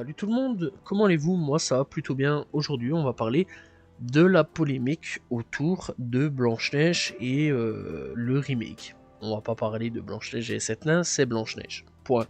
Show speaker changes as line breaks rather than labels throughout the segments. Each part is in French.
Salut tout le monde, comment allez-vous? Moi ça va plutôt bien. Aujourd'hui on va parler de la polémique autour de Blanche-Neige et le remake. On va pas parler de Blanche-Neige et les 7 nains, c'est Blanche-Neige. Point.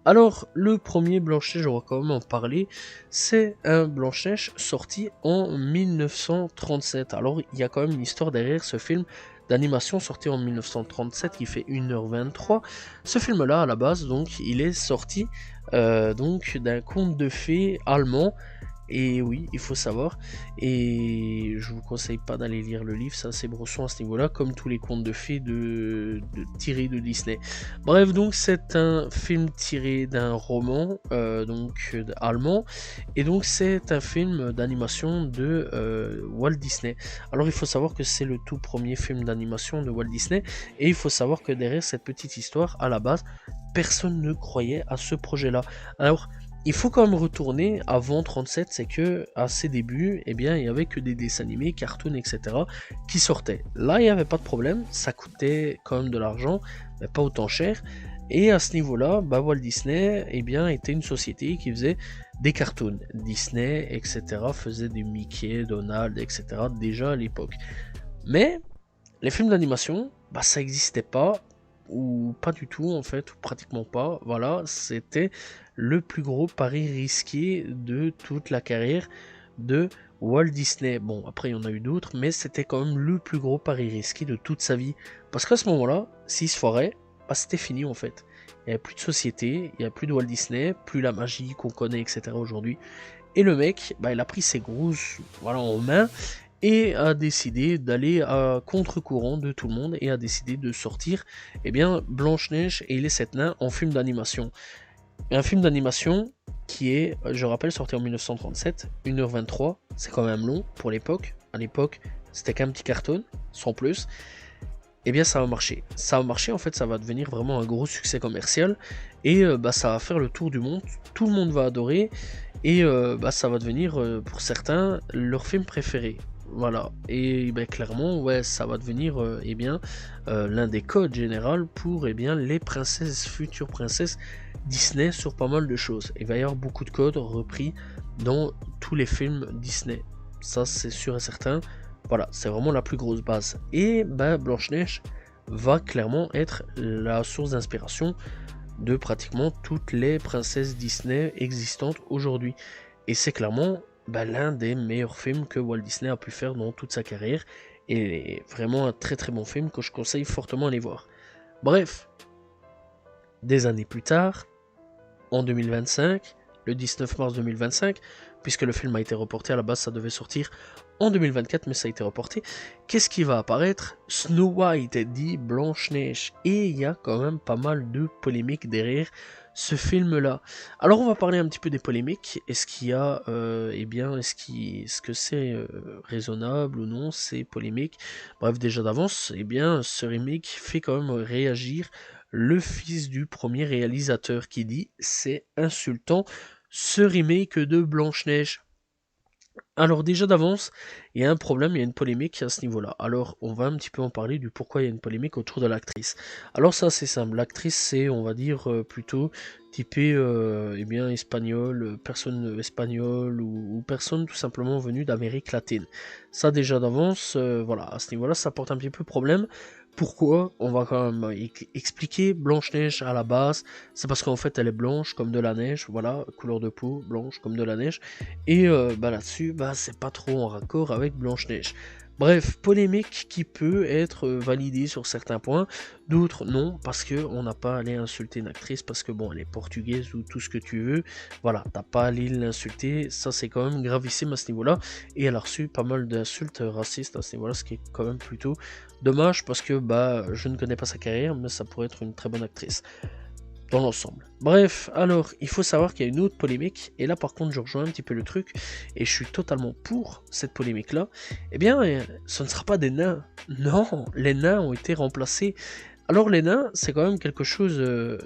Alors le premier Blanche-Neige, on va quand même en parler, c'est un Blanche-Neige sorti en 1937. Alors il y a quand même une histoire derrière ce film d'animation sorti en 1937 qui fait 1h23. Ce film-là, à la base, donc, il est sorti donc d'un conte de fées allemand. Et oui, il faut savoir. Et je vous conseille pas d'aller lire le livre, c'est assez brosson à ce niveau-là, comme tous les contes de fées tirés de Disney. Bref, donc c'est un film tiré d'un roman allemand, et donc c'est un film d'animation de Walt Disney. Alors il faut savoir que c'est le tout premier film d'animation de Walt Disney, et il faut savoir que derrière cette petite histoire, à la base, personne ne croyait à ce projet-là. Alors il faut quand même retourner avant 37, c'est que à ses débuts, eh bien, il n'y avait que des dessins animés, cartoons, etc. qui sortaient. Là, il n'y avait pas de problème, ça coûtait quand même de l'argent, mais pas autant cher. Et à ce niveau-là, Walt Disney, eh bien, était une société qui faisait des cartoons. Disney, etc. faisait des Mickey, Donald, etc. déjà à l'époque. Mais les films d'animation, ça n'existait pas, ou pas du tout en fait, ou pratiquement pas. Voilà, c'était le plus gros pari risqué de toute la carrière de Walt Disney. Bon, après il y en a eu d'autres, mais c'était quand même le plus gros pari risqué de toute sa vie. Parce qu'à ce moment-là, s'il se foirait, c'était fini en fait. Il n'y avait plus de société, il n'y a plus de Walt Disney, plus la magie qu'on connaît, etc. aujourd'hui. Et le mec, il a pris ses grosses en main et a décidé d'aller à contre-courant de tout le monde et a décidé de sortir Blanche-Neige et les 7 nains en film d'animation. Un film d'animation qui est, je rappelle, sorti en 1937, 1h23, c'est quand même long pour l'époque. À l'époque, c'était qu'un petit carton, sans plus. Ça va marcher. Ça va marcher, en fait, ça va devenir vraiment un gros succès commercial. Et ça va faire le tour du monde. Tout le monde va adorer. Et ça va devenir, pour certains, leur film préféré. Voilà, et clairement, ouais, ça va devenir l'un des codes généraux pour les princesses, futures princesses Disney sur pas mal de choses. Il va y avoir beaucoup de codes repris dans tous les films Disney. Ça, c'est sûr et certain. Voilà, c'est vraiment la plus grosse base. Et Blanche-Neige va clairement être la source d'inspiration de pratiquement toutes les princesses Disney existantes aujourd'hui. Et c'est clairement l'un des meilleurs films que Walt Disney a pu faire dans toute sa carrière, et vraiment un très très bon film que je conseille fortement à aller voir. Bref, des années plus tard, en 2025, le 19 mars 2025, puisque le film a été reporté, à la base ça devait sortir en 2024, mais ça a été reporté, qu'est-ce qui va apparaître? Snow White dit Blanche-Neige, et il y a quand même pas mal de polémiques derrière ce film-là. Alors on va parler un petit peu des polémiques. Est-ce qu'il y a, est-ce que c'est raisonnable ou non ces polémiques? Bref, déjà d'avance, ce remake fait quand même réagir le fils du premier réalisateur qui dit c'est insultant ce remake de Blanche-Neige. Alors déjà d'avance, il y a un problème, il y a une polémique à ce niveau-là. Alors on va un petit peu en parler du pourquoi il y a une polémique autour de l'actrice. Alors ça c'est simple, l'actrice c'est on va dire plutôt typée espagnole, personne espagnole ou personne tout simplement venue d'Amérique latine. Ça déjà d'avance, voilà, à ce niveau-là ça porte un petit peu problème. Pourquoi? On va quand même expliquer. Blanche-Neige à la base, c'est parce qu'en fait elle est blanche comme de la neige, voilà, couleur de peau blanche comme de la neige. Et là-dessus, c'est pas trop en raccord avec Blanche-Neige. Bref, polémique qui peut être validée sur certains points, d'autres non, parce que on n'a pas à aller insulter une actrice parce que bon, elle est portugaise ou tout ce que tu veux. Voilà, t'as pas à aller l'insulter, ça c'est quand même gravissime à ce niveau-là. Et elle a reçu pas mal d'insultes racistes à ce niveau-là, ce qui est quand même plutôt dommage parce que je ne connais pas sa carrière, mais ça pourrait être une très bonne actrice dans l'ensemble. Bref, alors, il faut savoir qu'il y a une autre polémique, et là par contre je rejoins un petit peu le truc, et je suis totalement pour cette polémique-là. Ce ne sera pas des nains. Non, les nains ont été remplacés. Alors les nains, c'est quand même quelque chose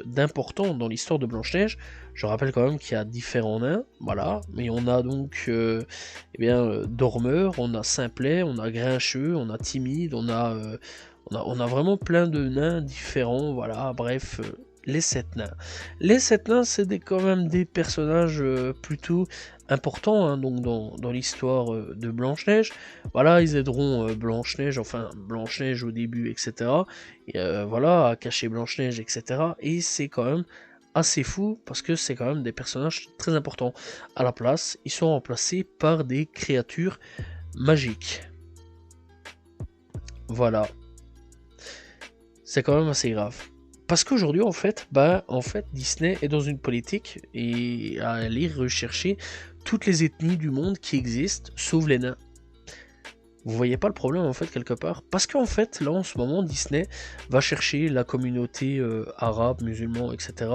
d'important dans l'histoire de Blanche-Neige. Je rappelle quand même qu'il y a différents nains, voilà, mais on a donc Dormeur, on a Simplet, on a Grincheux, on a Timide, on a vraiment plein de nains différents, voilà, bref... les 7 nains. Les 7 nains, c'est quand même des personnages plutôt importants hein, donc dans l'histoire de Blanche-Neige. Voilà, ils aideront Blanche-Neige, enfin Blanche-Neige au début, etc. Et, voilà, à cacher Blanche-Neige, etc. Et c'est quand même assez fou parce que c'est quand même des personnages très importants. À la place, ils sont remplacés par des créatures magiques. Voilà. C'est quand même assez grave. Parce qu'aujourd'hui, en fait, Disney est dans une politique et à aller rechercher toutes les ethnies du monde qui existent, sauf les nains. Vous voyez pas le problème, en fait, quelque part? Parce qu'en fait, là, en ce moment, Disney va chercher la communauté arabe, musulman, etc.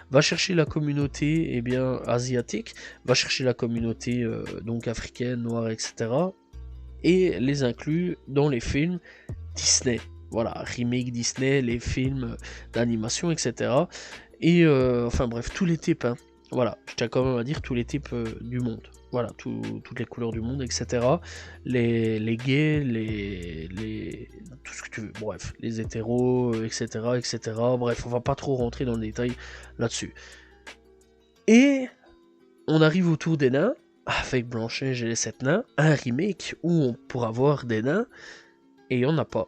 Va chercher la communauté, eh bien, asiatique. Va chercher la communauté, donc, africaine, noire, etc. Et les inclut dans les films Disney. Voilà, remake Disney, les films d'animation, etc. Et enfin bref, tous les types. Hein. Voilà, je tiens quand même à dire tous les types du monde. Voilà, toutes les couleurs du monde, etc. Les gays, tout ce que tu veux. Bref, les hétéros, etc., etc. Bref, on va pas trop rentrer dans le détail là-dessus. Et on arrive autour des nains, avec Blanche-Neige et les 7 nains, un remake où on pourra voir des nains, et il n'y en a pas.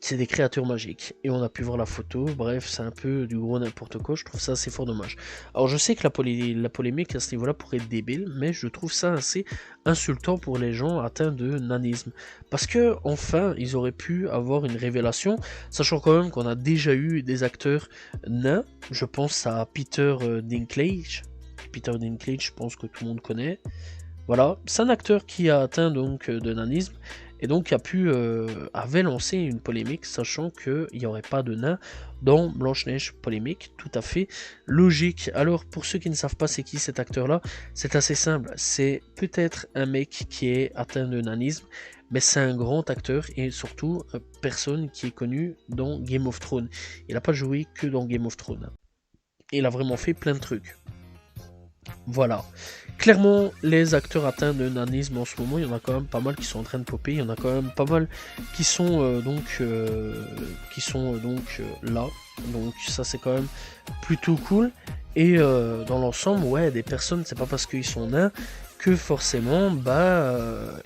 C'est des créatures magiques. Et on a pu voir la photo, bref, c'est un peu du gros n'importe quoi, je trouve ça assez fort dommage. Alors je sais que la polémique à ce niveau-là pourrait être débile, mais je trouve ça assez insultant pour les gens atteints de nanisme. Parce que, enfin, ils auraient pu avoir une révélation, sachant quand même qu'on a déjà eu des acteurs nains, je pense à Peter Dinklage. Peter Dinklage, je pense que tout le monde connaît. Voilà, c'est un acteur qui a atteint donc de nanisme et donc avait lancé une polémique sachant qu'il n'y aurait pas de nains dans Blanche-Neige. Polémique tout à fait logique. Alors pour ceux qui ne savent pas c'est qui cet acteur-là, c'est assez simple, c'est peut-être un mec qui est atteint de nanisme, mais c'est un grand acteur et surtout personne qui est connu dans Game of Thrones. Il n'a pas joué que dans Game of Thrones. Il a vraiment fait plein de trucs. Voilà. Clairement, les acteurs atteints de nanisme en ce moment, il y en a quand même pas mal qui sont en train de popper. Il y en a quand même pas mal qui sont là. Donc ça c'est quand même plutôt cool. Et dans l'ensemble, ouais, des personnes, c'est pas parce qu'ils sont nains que forcément,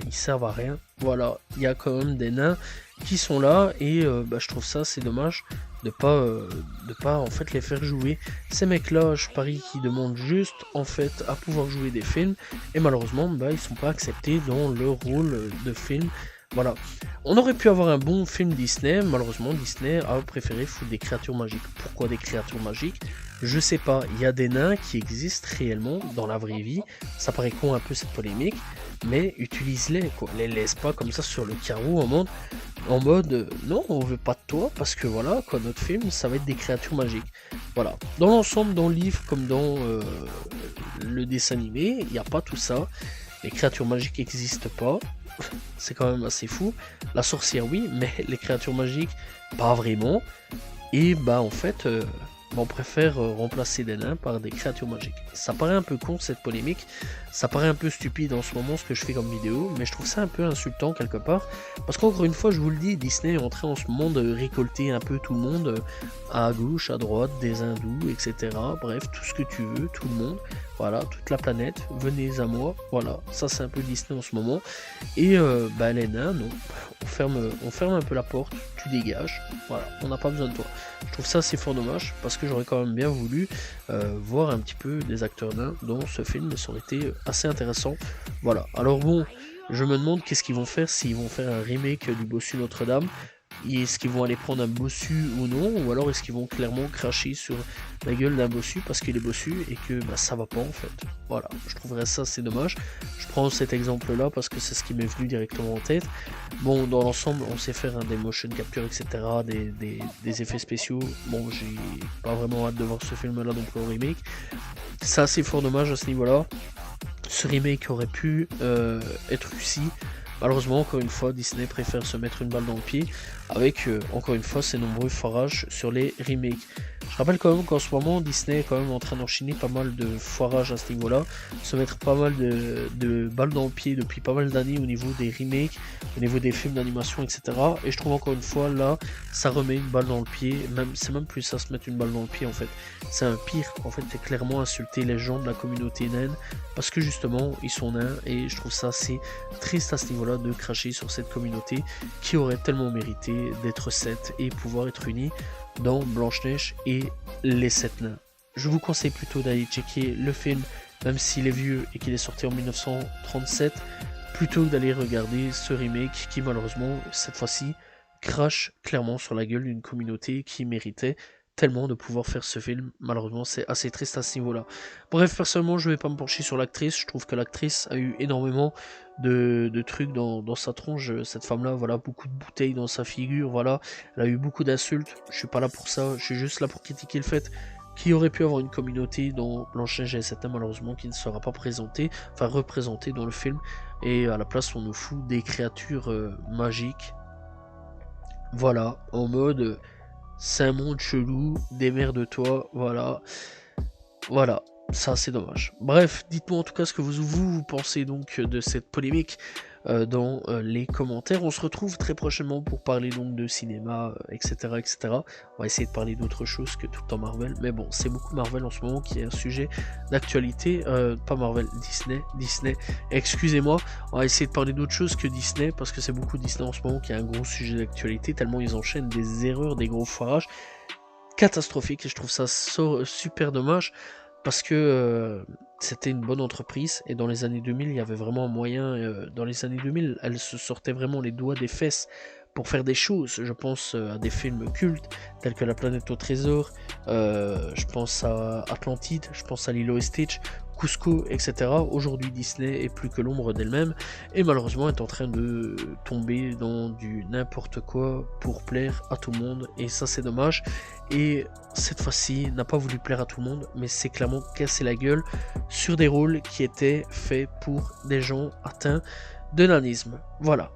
ils servent à rien. Voilà, il y a quand même des nains qui sont là et je trouve ça c'est dommage de pas en fait les faire jouer. Ces mecs-là, je parie qu'ils demandent juste en fait à pouvoir jouer des films et malheureusement, ils sont pas acceptés dans leur rôle de film. Voilà. On aurait pu avoir un bon film Disney, malheureusement Disney a préféré foutre des créatures magiques. Pourquoi des créatures magiques? Je sais pas, il y a des nains qui existent réellement dans la vraie vie, ça paraît con un peu cette polémique, mais utilise-les quoi, les laisse pas comme ça sur le carreau en mode non on veut pas de toi parce que voilà quoi, notre film ça va être des créatures magiques. Voilà. Dans l'ensemble, dans le livre comme dans le dessin animé, il n'y a pas tout ça, les créatures magiques n'existent pas. C'est quand même assez fou. La sorcière oui, mais les créatures magiques pas vraiment. Et en fait on préfère remplacer des nains par des créatures magiques. Ça paraît un peu con cette polémique, ça paraît un peu stupide en ce moment ce que je fais comme vidéo, mais je trouve ça un peu insultant quelque part, parce qu'encore une fois je vous le dis, Disney est en train en ce moment de récolter un peu tout le monde, à gauche, à droite, des hindous, etc. Bref, tout ce que tu veux, tout le monde, voilà, toute la planète, venez à moi, voilà, ça c'est un peu Disney en ce moment, et les nains, non, on ferme un peu la porte, tu dégages, voilà, on n'a pas besoin de toi. Je trouve ça c'est fort dommage, parce que j'aurais quand même bien voulu voir un petit peu des acteurs nains dans ce film, ça aurait été assez intéressant. Voilà, alors bon, je me demande qu'est-ce qu'ils vont faire, s'ils vont faire un remake du Bossu Notre-Dame, est-ce qu'ils vont aller prendre un bossu ou non, ou alors est-ce qu'ils vont clairement cracher sur la gueule d'un bossu parce qu'il est bossu et que ça va pas en fait. Voilà, je trouverais ça c'est dommage. Je prends cet exemple là parce que c'est ce qui m'est venu directement en tête. Bon, dans l'ensemble, on sait faire des motion capture, etc., des effets spéciaux. Bon, j'ai pas vraiment hâte de voir ce film là donc le remake. C'est assez fort dommage à ce niveau là. Ce remake aurait pu être réussi. Malheureusement, encore une fois, Disney préfère se mettre une balle dans le pied avec, encore une fois, ses nombreux forages sur les remakes. Je rappelle quand même qu'en ce moment, Disney est quand même en train d'enchaîner pas mal de foirages à ce niveau-là, se mettre pas mal de balles dans le pied depuis pas mal d'années au niveau des remakes, au niveau des films d'animation, etc. Et je trouve encore une fois, là, ça remet une balle dans le pied, c'est même plus ça se mettre une balle dans le pied en fait. C'est un pire, en fait, c'est clairement insulter les gens de la communauté naine, parce que justement, ils sont nains, et je trouve ça assez triste à ce niveau-là de cracher sur cette communauté qui aurait tellement mérité d'être 7 et pouvoir être unis dans Blanche-Neige et les 7 nains. Je vous conseille plutôt d'aller checker le film, même s'il est vieux et qu'il est sorti en 1937, plutôt que d'aller regarder ce remake qui malheureusement, cette fois-ci, crache clairement sur la gueule d'une communauté qui méritait tellement de pouvoir faire ce film. Malheureusement, c'est assez triste à ce niveau-là. Bref, personnellement, je vais pas me pencher sur l'actrice. Je trouve que l'actrice a eu énormément de trucs dans sa tronche. Cette femme-là, voilà, beaucoup de bouteilles dans sa figure, voilà. Elle a eu beaucoup d'insultes. Je suis pas là pour ça. Je suis juste là pour critiquer le fait qu'il aurait pu avoir une communauté dans Blanche-Neige et Sept Nains, malheureusement, qui ne sera pas représentée dans le film. Et à la place, on nous fout des créatures magiques. Voilà, en mode c'est un monde chelou, démerde-toi, voilà. Voilà, ça c'est dommage. Bref, dites-moi en tout cas ce que vous pensez donc de cette polémique dans les commentaires. On se retrouve très prochainement pour parler donc de cinéma, etc., etc. On va essayer de parler d'autre chose que tout le temps Marvel, mais bon, c'est beaucoup Marvel en ce moment qui est un sujet d'actualité. Pas Marvel, Disney, excusez-moi. On va essayer de parler d'autre chose que Disney, parce que c'est beaucoup Disney en ce moment qui est un gros sujet d'actualité, tellement ils enchaînent des erreurs, des gros foirages catastrophiques, et je trouve ça super dommage, parce que c'était une bonne entreprise, et dans les années 2000, il y avait vraiment un moyen, dans les années 2000, elle se sortait vraiment les doigts des fesses pour faire des choses. Je pense à des films cultes, tels que La Planète au Trésor, je pense à Atlantide, je pense à Lilo et Stitch, Cusco, etc. Aujourd'hui, Disney est plus que l'ombre d'elle-même, et malheureusement est en train de tomber dans du n'importe quoi pour plaire à tout le monde, et ça c'est dommage. Et cette fois-ci, n'a pas voulu plaire à tout le monde, mais c'est clairement casser la gueule sur des rôles qui étaient faits pour des gens atteints de nanisme. Voilà.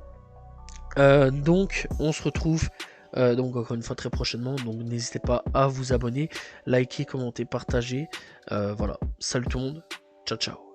Donc, on se retrouve donc encore une fois très prochainement. Donc, n'hésitez pas à vous abonner, liker, commenter, partager. Voilà. Salut tout le monde. Ciao, ciao.